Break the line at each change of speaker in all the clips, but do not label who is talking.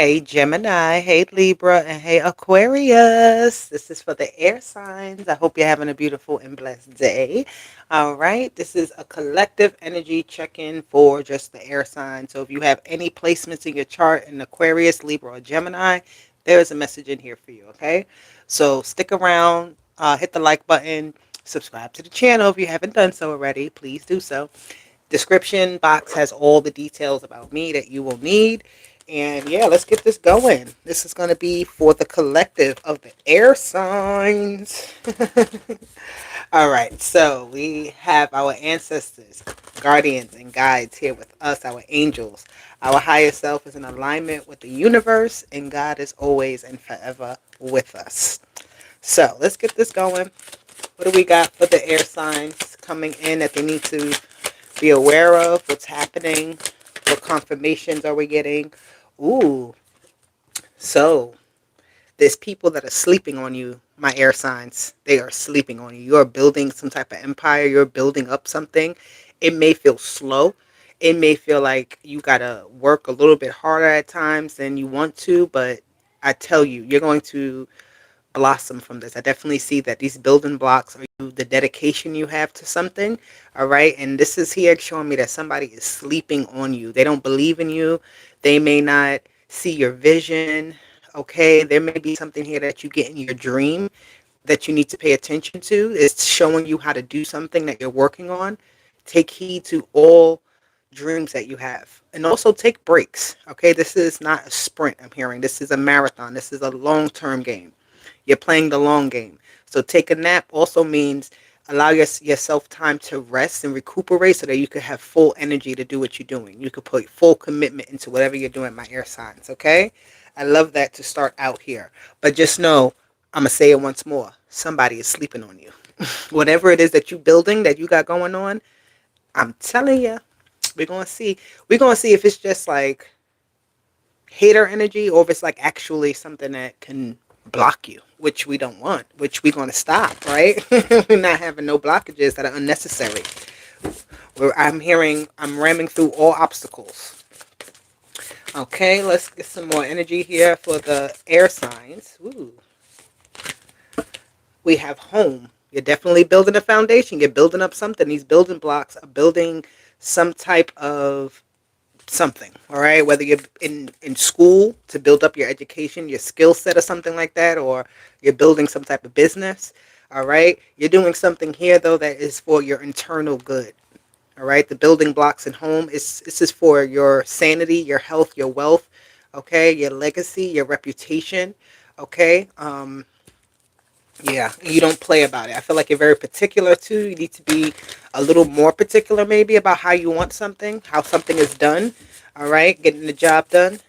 Hey Gemini, hey Libra, and hey Aquarius. This is for the air signs. I hope you're having a beautiful and blessed day. All right, this is a collective energy check-in for just the air signs. So if you have any placements in your chart in Aquarius, Libra, or Gemini, there is a message in here for you, okay? So stick around, hit the like button, subscribe to the channel if you haven't done so already. Please do so. Description box has all the details about me that you will need. And yeah, let's get this going. This is going to be for the collective of the air signs. All right, so we have our ancestors, guardians, and guides here with us, our angels. Our higher self is in alignment with the universe, and God is always and forever with us. So let's get this going. What do we got for the air signs coming in that they need to be aware of? What's happening? What confirmations are we getting? Ooh, so there's people that are sleeping on you, my air signs. They are sleeping on you. You're building some type of empire. You're building up something. It may feel slow. It may feel like you got to work a little bit harder at times than you want to, but I tell you, you're going to blossom from this. I definitely see that these building blocks are the dedication you have to something. All right. And this is here showing me that somebody is sleeping on you. They don't believe in you. They may not see your vision. Okay. There may be something here that you get in your dream that you need to pay attention to. It's showing you how to do something that you're working on. Take heed to all dreams that you have, and also take breaks. Okay. This is not a sprint. I'm hearing this is a marathon. This is a long-term game. You're playing the long game. So take a nap also means allow yourself time to rest and recuperate so that you can have full energy to do what you're doing. You could put full commitment into whatever you're doing, my air signs, okay? I love that to start out here. But just know, I'm going to say it once more. Somebody is sleeping on you. Whatever it is that you're building, that you got going on, I'm telling you, we're going to see. We're going to see if it's just like hater energy or if it's like actually something that can block you, which we don't want, which we're going to stop, right? We're not having no blockages that are unnecessary. I'm ramming through all obstacles. Okay, let's get some more energy here for the air signs. Ooh. We have home. You're definitely building a foundation. You're building up something. These building blocks are building some type of something, all right, whether you're in school to build up your education, your skill set, or something like that, or you're building some type of business. All right, you're doing something here though that is for your internal good. All right, the building blocks in home is this is for your sanity, your health, your wealth, okay, your legacy, your reputation. Okay. Yeah, you don't play about it. I feel like you're very particular too. You need to be a little more particular maybe about how you want something, how something is done. All right, getting the job done.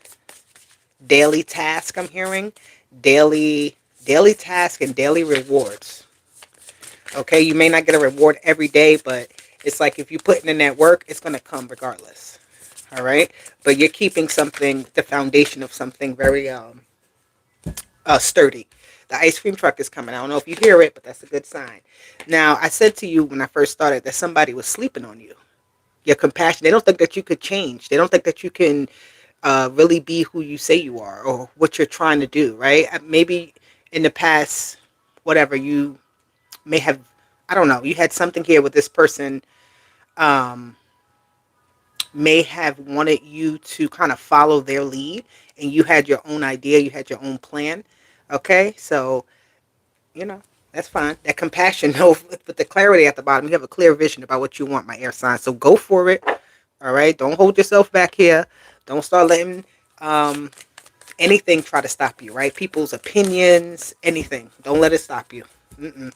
Daily task, I'm hearing. Daily task and daily rewards. Okay, you may not get a reward every day, but it's like if you're putting in that work, it's going to come regardless. All right, but you're keeping something, the foundation of something very sturdy. The ice cream truck is coming. I don't know if you hear it, but that's a good sign. Now, I said to you when I first started that somebody was sleeping on you. Your compassion. They don't think that you could change. They don't think that you can really be who you say you are or what you're trying to do, right? Maybe in the past, whatever, you may have, I don't know, you had something here with this person um, may have wanted you to kind of follow their lead and you had your own idea, you had your own plan. Okay, so you know, that's fine. That compassion, no, with the clarity at the bottom, you have a clear vision about what you want, my air sign. So go for it. All right. Don't hold yourself back here. Don't start letting um, anything try to stop you, right? People's opinions, anything. Don't let it stop you. Mm-mm.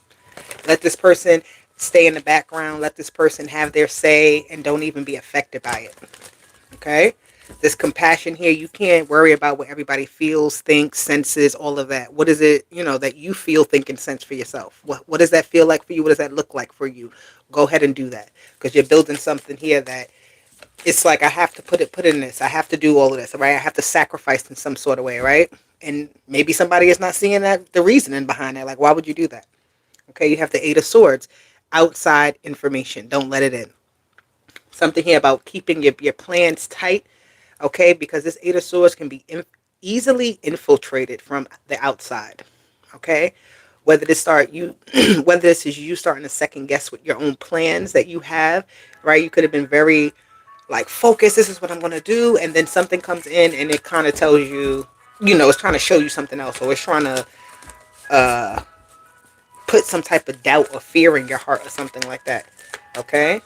Let this person stay in the background. Let this person have their say and don't even be affected by it. Okay? This compassion here, you can't worry about what everybody feels, thinks, senses, all of that. What is it, that you feel, think, and sense for yourself? What does that feel like for you? What does that look like for you? Go ahead and do that. Because you're building something here that it's like I have to put in this. I have to do all of this, right? I have to sacrifice in some sort of way, right? And maybe somebody is not seeing that the reasoning behind that. Like, why would you do that? Okay, you have the Eight of Swords. Outside information. Don't let it in. Something here about keeping your plans tight. Okay, because this Eight of Swords can be easily infiltrated from the outside. Okay, whether this start you, whether this is you starting to second guess with your own plans that you have, right? You could have been very like focused. This is what I'm going to do, and then something comes in and it kind of tells you, it's trying to show you something else, or it's trying to uh, put some type of doubt or fear in your heart or something like that. Okay,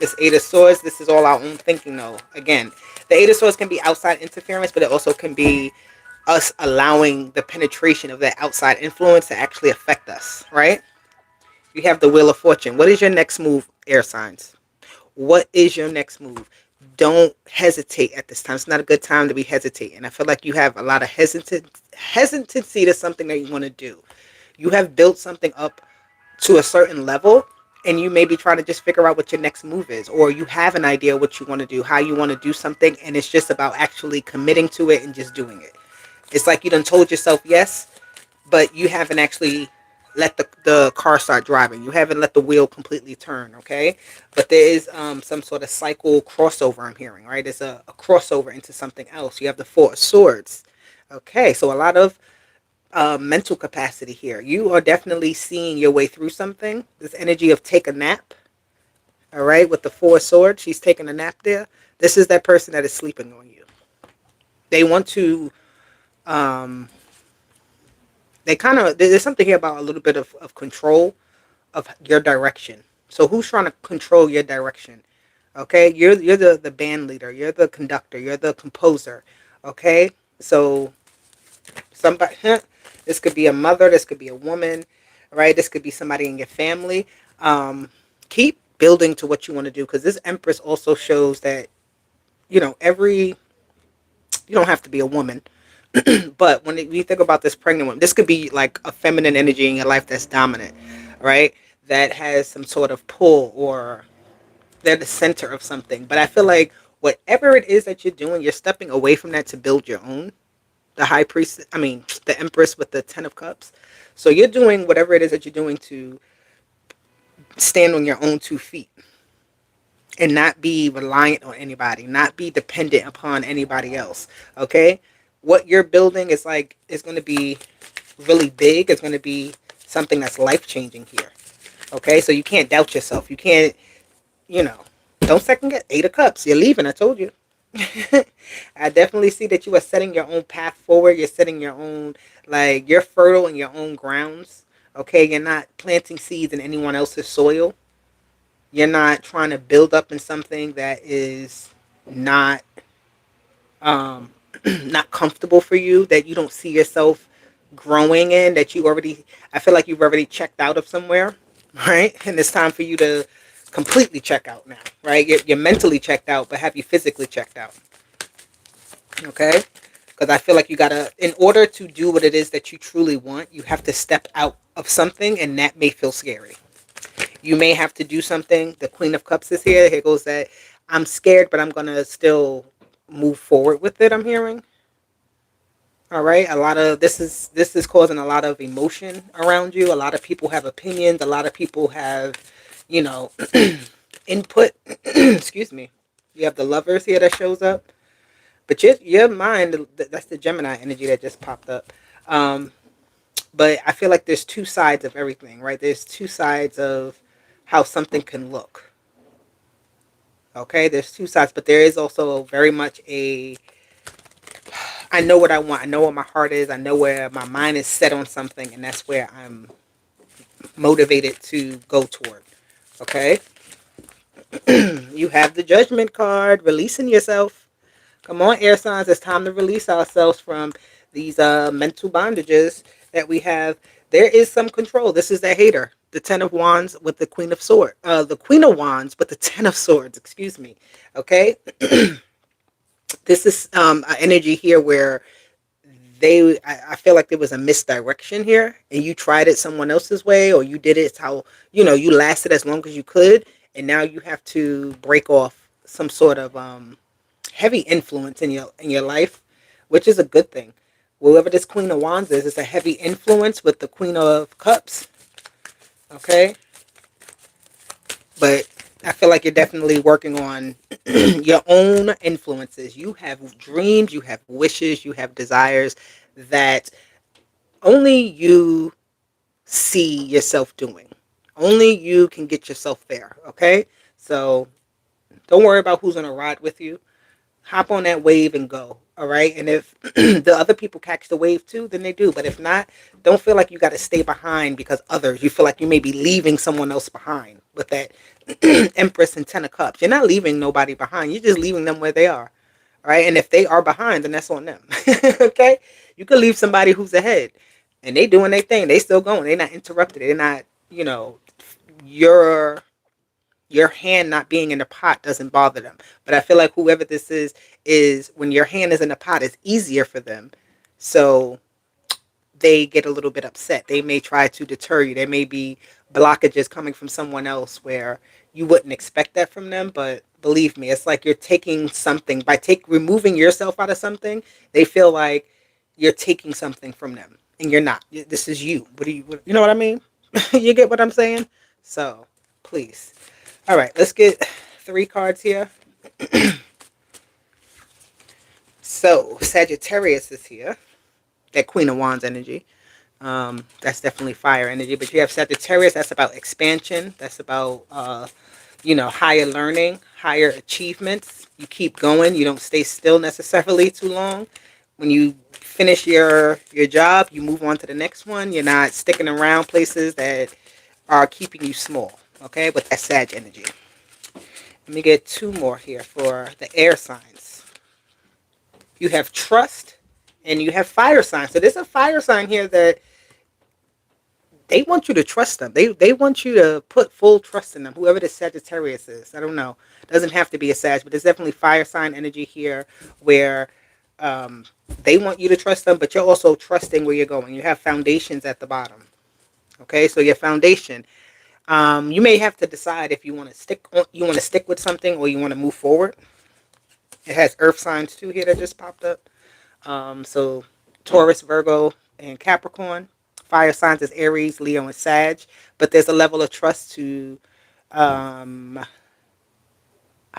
this Eight of Swords, this is all our own thinking though. Again, the Eight of Swords can be outside interference, but it also can be us allowing the penetration of that outside influence to actually affect us, right? You have the Wheel of Fortune. What is your next move, air signs? What is your next move? Don't hesitate at this time. It's not a good time to be hesitating. I feel like you have a lot of hesitancy to something that you want to do. You have built something up to a certain level, and you may be trying to just figure out what your next move is, or you have an idea what you want to do, how you want to do something, and it's just about actually committing to it and just doing it. It's like you done told yourself yes, but you haven't actually let the car start driving. You haven't let the wheel completely turn, okay? But there is some sort of cycle crossover I'm hearing, right? There's a crossover into something else. You have the Four of Swords. Okay, so a lot of mental capacity here. You are definitely seeing your way through something. This energy of take a nap, all right? With the Four of Swords, she's taking a nap there. This is that person that is sleeping on you. They want to they kind of, there's something here about a little bit of control of your direction. So who's trying to control your direction? Okay, you're the band leader, you're the conductor, you're the composer. Okay, so somebody, this could be a mother, this could be a woman, right? This could be somebody in your family. Keep building to what you want to do, because this Empress also shows that every, you don't have to be a woman. But when you think about this pregnant woman, this could be like a feminine energy in your life that's dominant, right? That has some sort of pull, or they're the center of something. But I feel like whatever it is that you're doing, you're stepping away from that to build your own. The high priest, I mean, the Empress with the Ten of Cups. So you're doing whatever it is that you're doing to stand on your own 2 feet and not be reliant on anybody, not be dependent upon anybody else. Okay? What you're building is like, it's going to be really big. It's going to be something that's life changing here. Okay? So you can't doubt yourself. You can't, you know, don't second guess. Eight of Cups. You're leaving. I told you. I definitely see that you are setting your own path forward. You're setting your own, like, you're fertile in your own grounds. Okay? You're not planting seeds in anyone else's soil. You're not trying to build up in something that is not not comfortable for you, that you don't see yourself growing in, that you already, I feel like you've already checked out of somewhere, right? And it's time for you to completely check out now, right? You're mentally checked out, but have you physically checked out? Okay? Because I feel like you gotta, in order to do what it is that you truly want, you have to step out of something, and that may feel scary. You may have to do something. The Queen of Cups is here. Here goes that. I'm scared, but I'm going to still move forward with it, I'm hearing. All right. A lot of this is causing a lot of emotion around you. A lot of people have opinions. A lot of people have, you know, input. Excuse me. You have the Lovers here that shows up. But your mind, that's the Gemini energy that just popped up. But I feel like there's two sides of everything, right? There's two sides of how something can look. Okay, there's two sides, but there is also very much a, I know what I want. I know what my heart is. I know where my mind is set on something, and that's where I'm motivated to go toward. Okay, you have the Judgment card, releasing yourself. Come on, air signs. It's time to release ourselves from these mental bondages that we have. There is some control. This is the hater. The Ten of Wands with the Queen of Swords. The Queen of Wands with the Ten of Swords. Excuse me. Okay. This is an energy here where I feel like there was a misdirection here, and you tried it someone else's way, or you did it how, you lasted as long as you could, and now you have to break off some sort of heavy influence in your life, which is a good thing. Whoever this Queen of Wands is, it's a heavy influence with the Queen of Cups. Okay, but I feel like you're definitely working on your own influences. You have dreams, you have wishes, you have desires that only you see yourself doing. Only you can get yourself there, okay? So don't worry about who's going to ride with you. Hop on that wave and go, all right? And if the other people catch the wave too, then they do. But if not, don't feel like you got to stay behind because others, you feel like you may be leaving someone else behind with that Empress and Ten of Cups. You're not leaving nobody behind. You're just leaving them where they are, all right? And if they are behind, then that's on them, okay? You could leave somebody who's ahead and they doing their thing. They still going. They're not interrupted. They're not, your hand not being in the pot doesn't bother them. But I feel like whoever this is when your hand is in the pot, it's easier for them. So they get a little bit upset. They may try to deter you. There may be blockages coming from someone else where you wouldn't expect that from them. But believe me, it's like you're taking something by removing yourself out of something. They feel like you're taking something from them, and you're not. This is you. You know what I mean? You get what I'm saying? So please. All right, let's get 3 cards here. So Sagittarius is here. That Queen of Wands energy. That's definitely fire energy. But you have Sagittarius. That's about expansion. That's about higher learning, higher achievements. You keep going. You don't stay still necessarily too long. When you finish your job, you move on to the next one. You're not sticking around places that are keeping you small. Okay, with that Sag energy. Let me get 2 more here for the air signs. You have trust and you have fire signs. So there's a fire sign here that they want you to trust them. They want you to put full trust in them. Whoever the Sagittarius is, I don't know. It doesn't have to be a Sag, but there's definitely fire sign energy here where they want you to trust them, but you're also trusting where you're going. You have foundations at the bottom. Okay, so your foundation. You may have to decide if you want to stick with something or you want to move forward. It has earth signs too here that just popped up. So Taurus, Virgo, and Capricorn. Fire signs is Aries, Leo, and Sag. But there's a level of trust to, how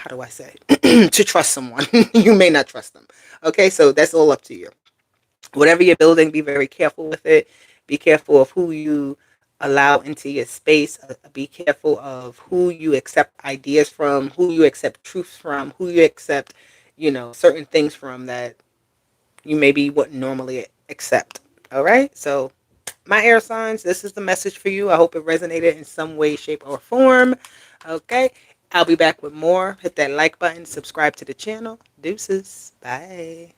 do I say, to trust someone. You may not trust them. Okay, so that's all up to you. Whatever you're building, be very careful with it. Be careful of who you allow into your space. Be careful of who you accept ideas from, who you accept truths from, who you accept, certain things from that you maybe wouldn't normally accept. All right. So my air signs, this is the message for you. I hope it resonated in some way, shape, or form. Okay. I'll be back with more. Hit that like button, subscribe to the channel. Deuces. Bye.